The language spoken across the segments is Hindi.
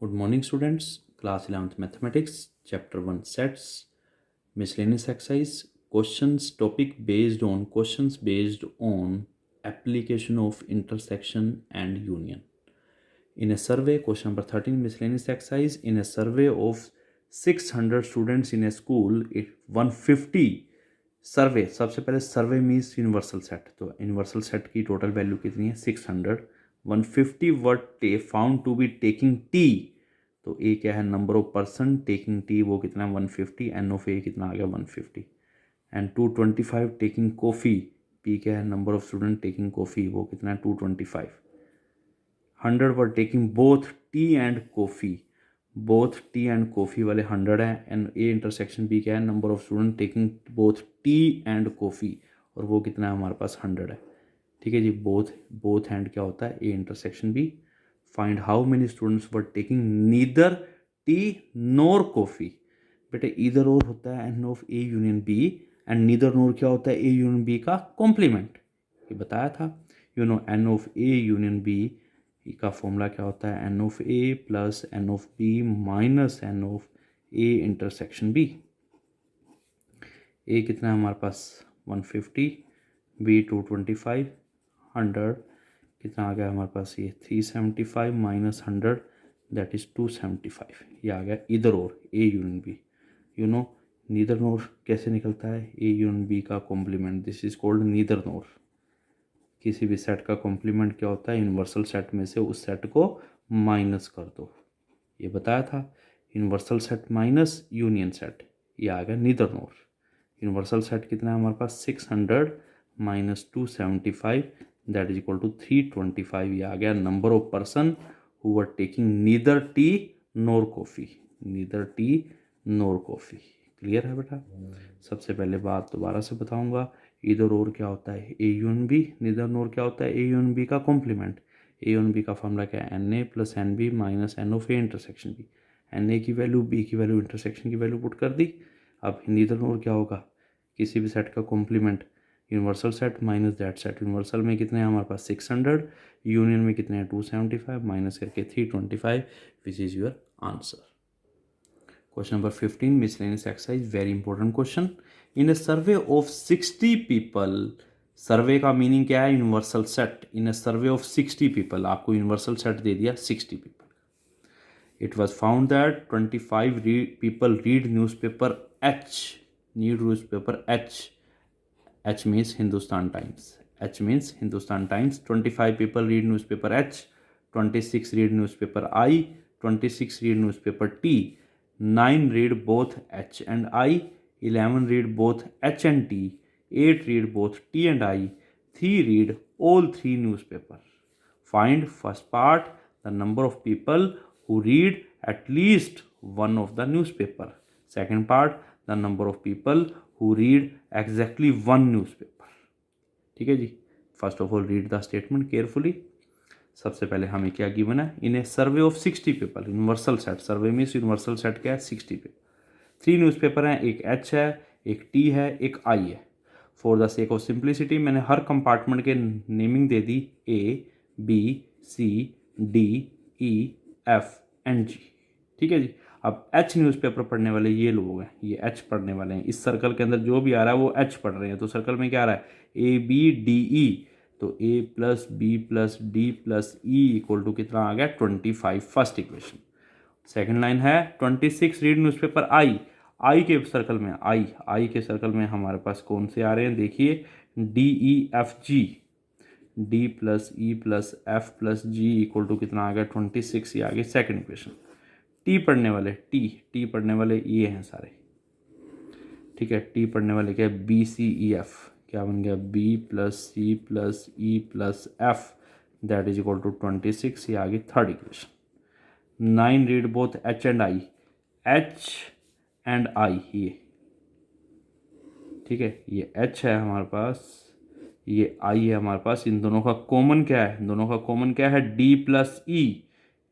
Good morning, students. Class 11th Mathematics, Chapter 1 Sets, Miscellaneous Exercise, questions based on application of intersection and union. In a survey, question number 13, miscellaneous exercise, in a survey of 600 students in a school, 150 survey सबसे पहले सर्वे मीन्स यूनिवर्सल सेट, तो यूनिवर्सल सेट की टोटल वैल्यू कितनी है 600, 150 were found to be taking tea, तो ए क्या है number of person taking tea वो कितना है 150, एन ऑफ ए कितना आ गया 150, एंड 225 टेकिंग कॉफ़ी, पी क्या है number of student taking coffee वो कितना है 225, 100 were taking both T and coffee, both T and coffee वाले 100 है, एंड ए इंटरसेक्शन बी क्या है number of student taking both T and coffee, और वो कितना है हमारे पास 100 है। ठीक है जी, बोथ एंड क्या होता है A intersection B. Find how many students were taking neither tea nor coffee, बेटे ईदर और होता है n of A union B, and neither nor क्या होता है ए यूनियन बी का कॉम्प्लीमेंट, ये बताया था। N of A union B का फॉर्मूला क्या होता है n of A plus n of B minus n of A intersection B. A कितना है हमारे पास 150, बी 225, 100 कितना आ गया हमारे पास ये 375 माइनस 100 दैट इज़ 275, ये आ गया इधर और A union B. Neither nor कैसे निकलता है ए यूनियन बी का complement, this is called neither nor. किसी भी सेट का कॉम्प्लीमेंट क्या होता है यूनिवर्सल सेट में से उस सेट को माइनस कर दो, ये बताया था। Universal set minus union set, ये आ गया नीदर नोर। यूनिवर्सल सेट कितना है हमारे पास 600 minus 275 that is equal to 325, ये आ गया number of person who are taking neither tea nor coffee, neither tea nor coffee. Clear है बेटा? सबसे पहले बात दोबारा से बताऊंगा, इधर और क्या होता है ए यून बी, निदर नोर क्या होता है ए यून बी का कॉम्प्लीमेंट। ए यून बी का फॉर्मूला क्या है n A plus n B minus n of A intersection B, n A की वैल्यू बी की वैल्यू इंटरसेक्शन की वैल्यू पुट कर दी। अब निदर नोर क्या होगा, किसी भी सेट का complement universal set minus that set, universal में कितने हैं हमारे पास 600, यूनियन में कितने हैं 275 माइनस करके 325, which is your answer. Question number 15 miscellaneous exercise, very important question. In a survey of 60 people, survey का मीनिंग क्या है universal set, in a survey of 60 people, आपको यूनिवर्सल सेट दे दिया 60 people. It was found that 25 people read newspaper H, need newspaper H, H means Hindustan Times. H means Hindustan Times. 25 people read newspaper H. 26 read newspaper I. 26 read newspaper T. 9 read both H and I. 11 read both H and T. 8 read both T and I. 3 read all 3 newspaper. Find first part the number of people who read at least one of the newspaper. Second part the number of people who read exactly one newspaper. ठीक है जी, first of all read the statement carefully. सबसे पहले हमें क्या गिवन है, in a survey of 60 people, universal set, survey means universal set क्या है 60 पीपल, 3 न्यूज़पेपर हैं, एक एच है, एक टी है, एक आई है। For the sake of simplicity मैंने हर कंपार्टमेंट के नेमिंग दे दी, A B C D E F and G. ठीक है जी, अब एच न्यूज़पेपर पढ़ने वाले ये लोग हैं, ये एच पढ़ने वाले हैं, इस सर्कल के अंदर जो भी आ रहा है वो एच पढ़ रहे हैं, तो सर्कल में क्या आ रहा है ए बी डी ई, तो A plus B plus D plus E equal to कितना आ गया 25, फर्स्ट इक्वेशन। सेकंड लाइन है 26 रीड न्यूज़पेपर आई, आई के सर्कल में आई के सर्कल में हमारे पास कौन से आ रहे हैं देखिए, D E F G, D plus E plus F plus G equal to कितना आ गया 26, ये आ गया सेकंड इक्वेशन। टी पढ़ने वाले टी पढ़ने वाले ये हैं सारे, ठीक है, टी पढ़ने वाले क्या है बी सी ई एफ, क्या बन गया B plus C plus E plus F that is equal to 26, ये आ गई third equation. 9 read both H and I, H and I ये, ठीक है, ये एच है हमारे पास, ये आई है हमारे पास, इन दोनों का कॉमन क्या है, दोनों का कॉमन क्या है D plus E,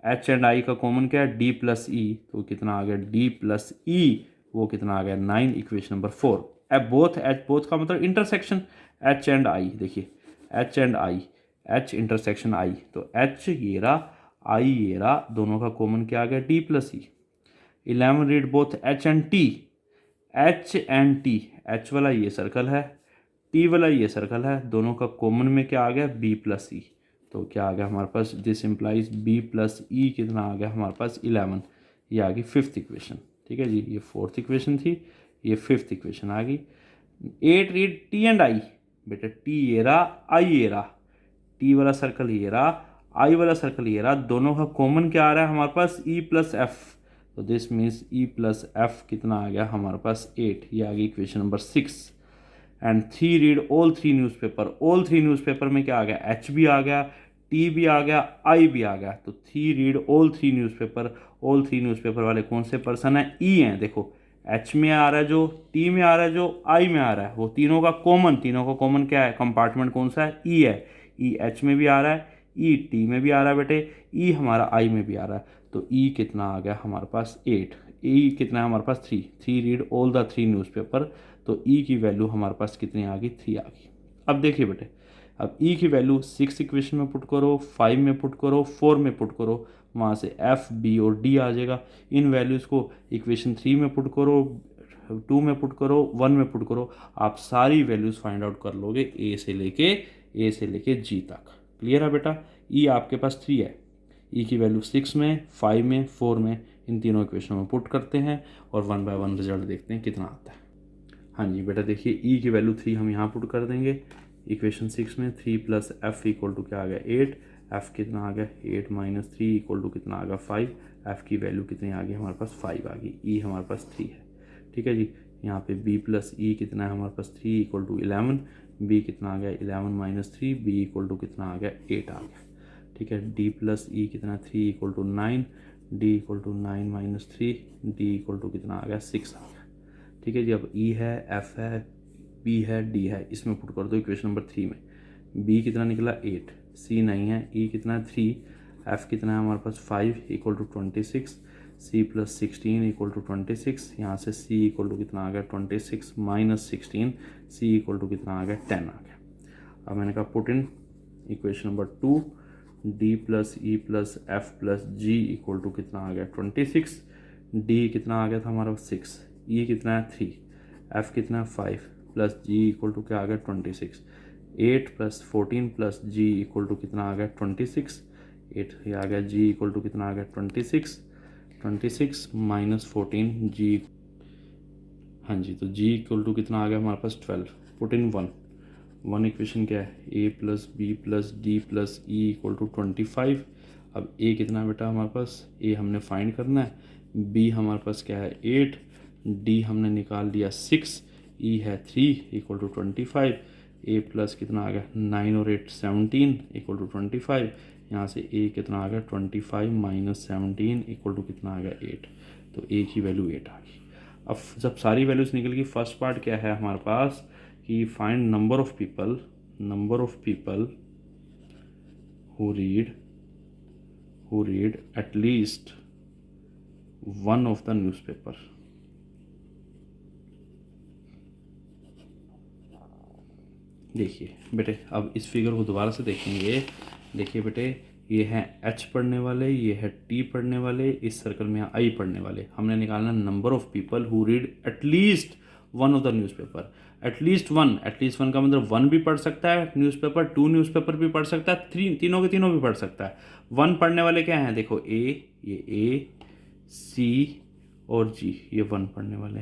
H and आई का कॉमन क्या है डी प्लस ई, तो कितना आ गया डी प्लस ई, वो कितना आ गया 9, इक्वेशन नंबर 4। अब बोथ एच, बोथ का मतलब इंटरसेक्शन, एच एंड आई, देखिए H and I, H intersection I, तो एच ये रहा, आई ये रहा, दोनों का कॉमन क्या आ गया T plus E. 11 read both H and T, H and T, H वाला ये सर्कल है, टी वाला ये सर्कल है, दोनों का कॉमन में क्या आ गया बी प्लस ई। तो क्या आ गया हमारे पास, this implies B plus E कितना आ गया हमारे पास 11। ये आ गई फिफ्थ इक्वेशन। ठीक है जी, ये फोर्थ इक्वेशन थी, ये फिफ्थ इक्वेशन आ गई। 8 रीड टी एंड आई, बेटा टी ये रहा, आई ये रहा, टी वाला सर्कल ये रहा, आई वाला सर्कल ये रहा, दोनों का कॉमन क्या आ रहा है हमारे पास ई प्लस एफ। तो this means E plus F कितना आ गया हमारे पास 8। ये आ गई equation number 6। And 3 read all 3 newspaper, all 3 newspaper में क्या आ गया एच भी आ गया, टी भी आ गया, आई भी आ गया। तो 3 read all 3 newspaper, all 3 newspaper वाले कौन से पर्सन हैं, ई हैं। देखो एच में आ रहा है जो, टी में आ रहा है जो, आई में आ रहा है, वो तीनों का कॉमन, तीनों का कॉमन क्या है, कंपार्टमेंट कौन सा है, ई है। ई एच में भी आ रहा है, ई टी में भी आ रहा है बेटे, ई हमारा आई में भी आ रहा है। तो ई कितना आ गया हमारे पास 8, ई कितना है हमारे पास 3, 3 रीड ऑल द 3 न्यूज़पेपर। तो ई की वैल्यू हमारे पास कितनी आ गई 3 आ गई। अब देखिए बेटे, अब ई की वैल्यू 6 इक्वेशन में पुट करो, 5 में पुट करो, 4 में पुट करो, वहाँ से एफ बी और डी आ जाएगा। इन वैल्यूज़ को इक्वेशन 3 में पुट करो, 2 में पुट करो, 1 में पुट करो, आप सारी वैल्यूज़ फाइंड आउट कर लोगे ए से लेके जी तक। क्लियर है बेटा। ई आपके पास 3 है, ई की वैल्यू 6 में, 5 में, 4 में, इन तीनों इक्वेशनों में पुट करते हैं और 1 बाय 1 रिजल्ट देखते हैं कितना आता है। हाँ जी बेटा, देखिए ई की वैल्यू 3 हम यहाँ पुट कर देंगे इक्वेशन 6 में। 3 प्लस एफ इक्वल टू क्या आ गया 8, एफ कितना आ गया 8 माइनस 3 इक्वल टू कितना आ गया 5, एफ की वैल्यू कितनी आ गई हमारे पास 5 आ गई। ई हमारे पास 3 है। ठीक है जी, यहाँ पे बी प्लस ई कितना है हमारे पास 3 इक्वल टू 11, बी कितना आ गया 11 माइनस 3, बी इक्वल टू कितना आ गया 8 आ गया। ठीक है, डी प्लस ई कितना 3 equal to 9, D equal to 9 minus 3, D equal to कितना आ गया 6 आ गया। ठीक है जी, अब ई है, एफ है, बी है, डी है, इसमें पुट कर दो इक्वेशन नंबर 3 में। बी कितना निकला 8, सी नहीं है, ई कितना है 3, एफ कितना है हमारे पास 5 equal to 26, C plus 16 equal to 26, यहाँ से सी इक्वल टू कितना आ गया 26 माइनस 16, सी इक्वल टू कितना आ गया 10 आ गया। अब मैंने कहा put in equation number 2, D plus E plus F plus G equal to कितना आ गया 26, डी कितना आ गया था हमारा 6, ई कितना है 3, एफ कितना है 5 प्लस जी इक्वल टू क्या आ गया 26, 8 plus 14 plus G equal to कितना आ गया 26, 8 ये आ गया, जी इक्वल टू कितना आ गया 26, 26 माइनस 14 जी, हाँ जी, तो जी इक्वल टू कितना आ गया हमारे पास 12। पुट इन 1 इक्वेशन क्या है, A plus B plus D plus E equal to 25। अब ए कितना है बेटा हमारे पास, ए हमने फाइंड करना है, बी हमारे पास क्या है 8, डी हमने निकाल दिया 6, ई है 3 इक्वल टू 25, ए प्लस कितना आ गया 9 और 8 17 इक्वल टू 25, यहाँ से ए कितना आ गया 25 माइनस 17 इक्वल टू कितना आ गया 8। तो ए की वैल्यू 8 आ गई। अब जब सारी वैल्यूज निकल गई, फर्स्ट पार्ट क्या है हमारे पास कि find number of people who read at least one of the newspaper। देखिए बेटे, अब इस फिगर को दोबारा से देखेंगे। देखिए बेटे, ये है एच पढ़ने वाले, ये है टी पढ़ने वाले, इस सर्कल में है आई पढ़ने वाले। हमने निकालना number of people who read at least one of the newspaper. At least one का मतलब 1 भी पढ़ सकता है न्यूज़पेपर, 2 न्यूज़पेपर भी पढ़ सकता है, 3 तीनों के तीनों भी पढ़ सकता है। 1 पढ़ने वाले क्या हैं, देखो ए सी और जी, ये 1 पढ़ने वाले,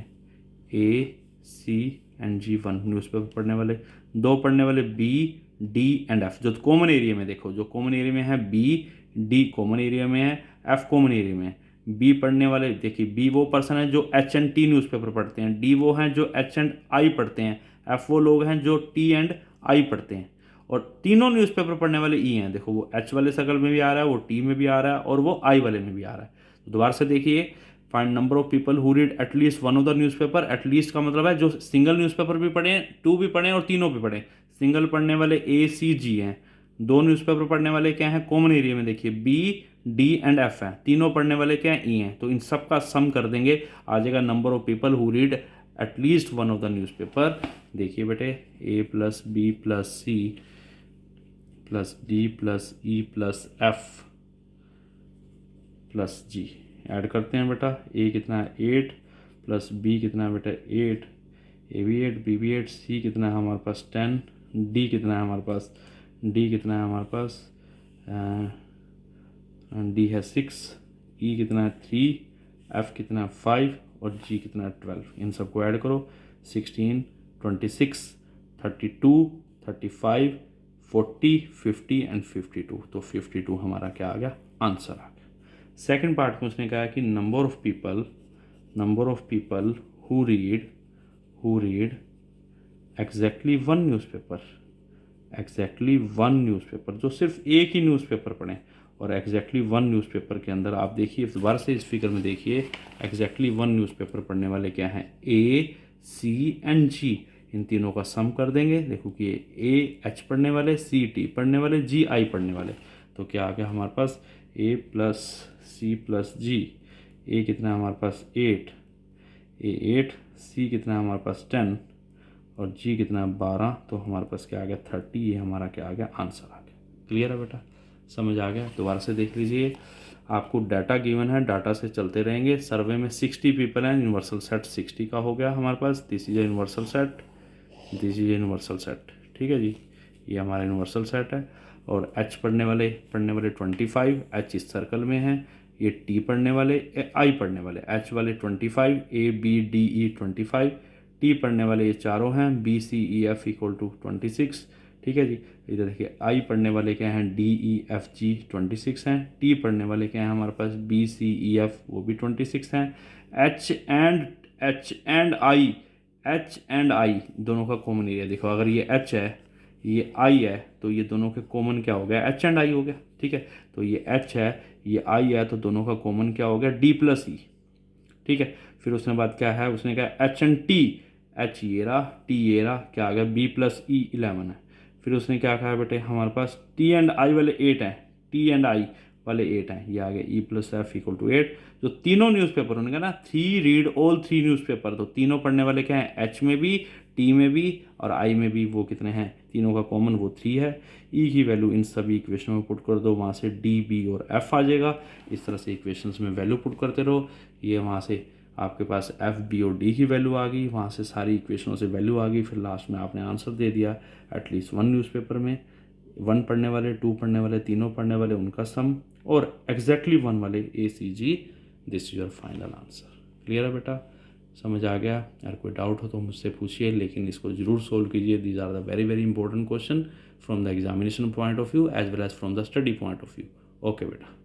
A C and ji 1 newspaper पढ़ने वाले। 2 पढ़ने वाले बी डी एंड एफ, जो कॉमन एरिया में, देखो जो कॉमन एरिया में है बी डी कॉमन एरिया में है, एफ कॉमन एरिया में है। बी पढ़ने वाले, देखिए बी वो पर्सन है जो एच एंड टी न्यूज़पेपर पढ़ते हैं, डी वो हैं जो एच एंड आई पढ़ते हैं, एफ वो लोग हैं जो टी एंड आई पढ़ते हैं, और तीनों न्यूज़पेपर पढ़ने वाले ई हैं। देखो वो एच वाले सर्कल में भी आ रहा है, वो टी में भी आ रहा है, और वो आई वाले में भी आ रहा है। तो दोबारा से देखिए, find number of people who read at least one of the newspaper. At least का मतलब है जो सिंगल न्यूज़पेपर भी पढ़े, 2 भी पढ़े और तीनों भी पढ़े। सिंगल पढ़ने वाले ए सी जी हैं, 2 न्यूज़पेपर पढ़ने वाले क्या हैं कॉमन एरिया में, देखिए बी डी एंड एफ हैं, तीनों पढ़ने वाले क्या हैं ई हैं। तो इन सब का सम कर देंगे, आ जाएगा number of people who read at least one of the newspaper. देखिए बेटे, A plus B plus C plus D plus E plus F plus G. Add करते हैं बेटा, ए कितना है 8 प्लस बी कितना है बेटा 8, ए भी 8 बी भी 8, सी कितना है हमारे पास 10, डी कितना है हमारे पास, डी कितना है हमारे पास डी है 6, ई कितना है 3, एफ कितना है 5 और जी कितना है 12। इन सबको ऐड करो 16 26 32 35 40 50 एंड 52। तो 52 हमारा क्या आ गया, आंसर आ गया। सेकंड पार्ट में उसने कहा कि number of people who read exactly one newspaper, जो सिर्फ एक ही न्यूज़पेपर पढ़ें। और एग्जैक्टली वन न्यूज़पेपर के अंदर आप देखिए दोबारा से इस फिगर में देखिए, एग्जैक्टली वन न्यूज़पेपर पढ़ने वाले क्या हैं, ए सी एंड जी। इन तीनों का सम कर देंगे। देखो कि ए एच पढ़ने वाले, सी टी पढ़ने वाले, जी आई पढ़ने वाले। तो क्या आ गया हमारे पास ए प्लस सी प्लस जी। ए कितना है हमारे पास 8, ए 8, सी कितना है हमारे पास 10 और जी कितना है 12। तो हमारे पास क्या आ गया 30। ये हमारा क्या आ गया, आंसर आ गया। क्लियर है बेटा, समझ आ गया। दोबारा से देख लीजिए, आपको डाटा गिवन है, डाटा से चलते रहेंगे। सर्वे में 60 पीपल हैं, यूनिवर्सल सेट 60 का हो गया हमारे पास। This is a universal set, this is a universal set. ठीक है जी, ये हमारा यूनिवर्सल सेट है। और एच पढ़ने वाले 25, एच इस सर्कल में है। ये टी पढ़ने वाले, आई पढ़ने वाले, एच वाले 25, A B D E 25, T पढ़ने वाले ये चारों हैं, B C E F equal to 26। ठीक है जी, इधर देखिए आई पढ़ने वाले क्या हैं, डी ई एफ जी 26 हैं। टी पढ़ने वाले क्या हैं हमारे पास, बी सी ई एफ वो भी 26 हैं। एच एंड आई दोनों का कॉमन एरिया देखो, अगर ये एच है ये आई है तो ये दोनों के कॉमन क्या हो गया, एच एंड आई हो गया। ठीक है, तो ये एच है ये आई है तो दोनों का कॉमन क्या हो गया, डी प्लस ई। ठीक है, फिर उसने बात क्या है, उसने कहा एच एंड टी, एच ये रहा टी ये रहा, क्या आ गया बी प्लस ई 11 है। फिर उसने क्या कहा बेटे हमारे पास टी एंड आई वाले 8 हैं, टी एंड आई वाले 8 हैं, ये आ गया E plus F equal to 8। जो तीनों न्यूज़पेपर उन्होंने कहा ना 3 रीड ऑल 3 न्यूज़पेपर, तो तीनों पढ़ने वाले क्या हैं, एच में भी, टी में भी और आई में भी। वो कितने हैं, तीनों का कॉमन वो 3 है। ई की वैल्यू इन सभी इक्वेशनों में पुट कर दो, वहाँ से डी बी और एफ आ जाएगा। इस तरह से इक्वेशंस में वैल्यू पुट करते रहो, ये वहाँ से आपके पास एफ बी और डी की वैल्यू आ गई, वहाँ से सारी इक्वेशनों से वैल्यू आ गई। फिर लास्ट में आपने आंसर दे दिया। एटलीस्ट वन न्यूज़पेपर में 1 पढ़ने वाले, 2 पढ़ने वाले, तीनों पढ़ने वाले उनका सम, और एग्जैक्टली 1 वाले A C G. This is your final answer. Clear है बेटा, समझ आ गया। अगर कोई डाउट हो तो मुझसे पूछिए, लेकिन इसको जरूर सोल्व कीजिए। These are the very very important question from the examination point of view as well as from the study point of view. Okay बेटा।